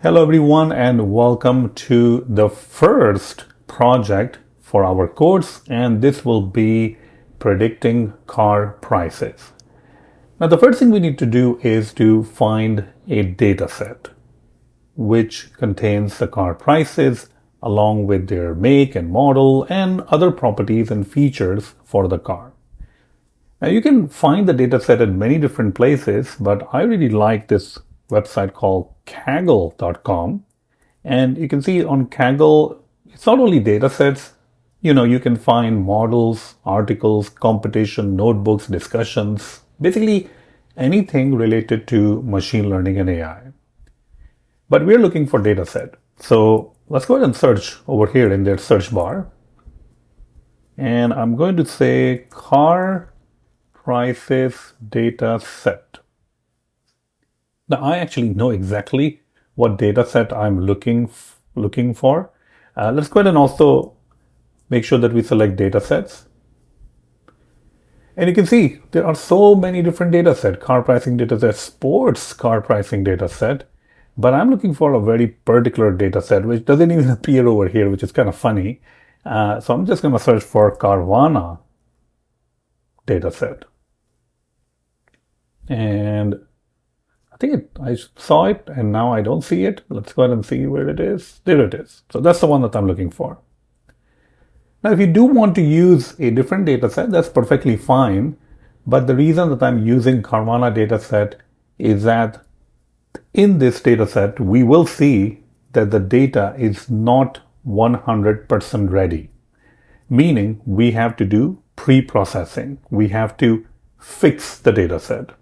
Hello everyone and welcome to the first project for our course, and this will be predicting car prices. Now the first thing we need to do is to find a data set which contains the car prices along with their make and model and other properties and features for the car. Now you can find the data set at many different places, but I really like this website called Kaggle.com. And you can see on Kaggle, it's not only data sets, you can find models, articles, competition, notebooks, discussions, basically anything related to machine learning and AI. But we're looking for data set. So let's go ahead and search over here in their search bar. And I'm going to say car prices data set. Now I actually know exactly what data set I'm looking for. Let's go ahead and also make sure that we select data sets. And you can see there are so many different data sets: car pricing data set, sports car pricing data set. But I'm looking for a very particular data set which doesn't even appear over here, which is kind of funny. So I'm just going to search for Carvana data set. And I think I saw it and now I don't see it. Let's go ahead and see where it is. There it is. So that's the one that I'm looking for. Now, if you do want to use a different data set, that's perfectly fine. But the reason that I'm using Carvana data set is that in this data set, we will see that the data is not 100% ready, meaning we have to do pre-processing. We have to fix the data set.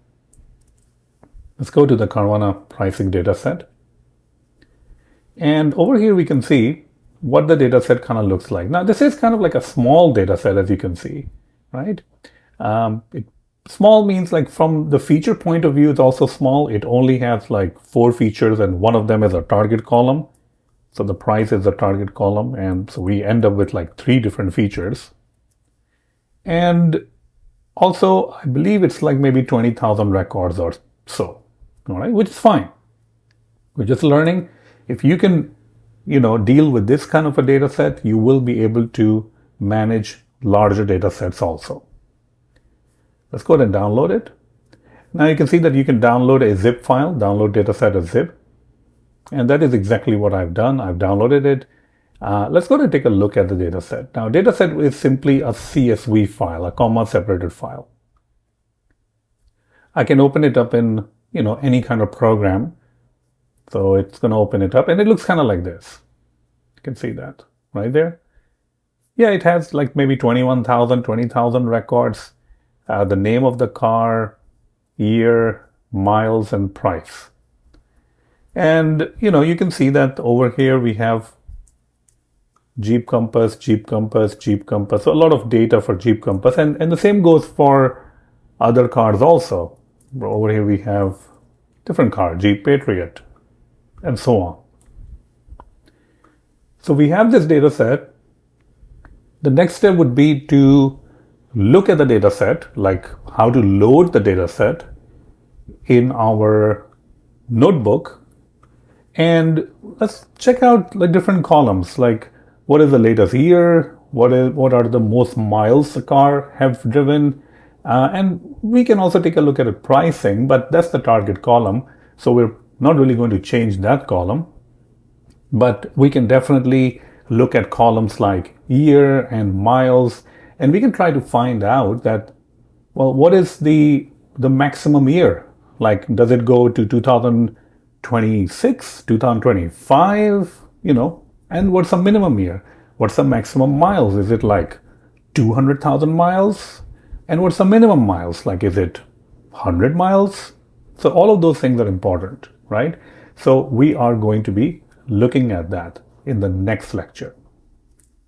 Let's go to the Carvana pricing data set. And over here, we can see what the data set kind of looks like. Now, this is kind of like a small data set, as you can see, right? Small means like from the feature point of view, it's also small. It only has like 4 features and one of them is a target column. So the price is the target column. And so we end up with like 3 different features. And also, I believe it's like maybe 20,000 records or so. All right, which is fine. We're just learning. If you can, deal with this kind of a data set, you will be able to manage larger data sets also. Let's go ahead and download it. Now you can see that you can download a zip file, download data set as zip. And that is exactly what I've done. I've downloaded it. Let's go ahead and take a look at the data set. Now, data set is simply a CSV file, a comma separated file. I can open it up in any kind of program. So it's going to open it up and it looks kind of like this. You can see that right there. Yeah, it has like maybe 21,000, 20,000 records, the name of the car, year, miles, and price. And, you can see that over here we have Jeep Compass, Jeep Compass, Jeep Compass. So a lot of data for Jeep Compass. And the same goes for other cars also. Over here we have different car, Jeep Patriot, and so on. So we have this data set. The next step would be to look at the data set, like how to load the data set in our notebook. And let's check out like different columns, like what is the latest year, what are the most miles the car have driven. And we can also take a look at the pricing, but that's the target column. So we're not really going to change that column, but we can definitely look at columns like year and miles, and we can try to find out that, well, what is the maximum year? Like, does it go to 2026, 2025, and what's the minimum year? What's the maximum miles? Is it like 200,000 miles? And what's the minimum miles? Like, is it 100 miles? So all of those things are important, right? So we are going to be looking at that in the next lecture.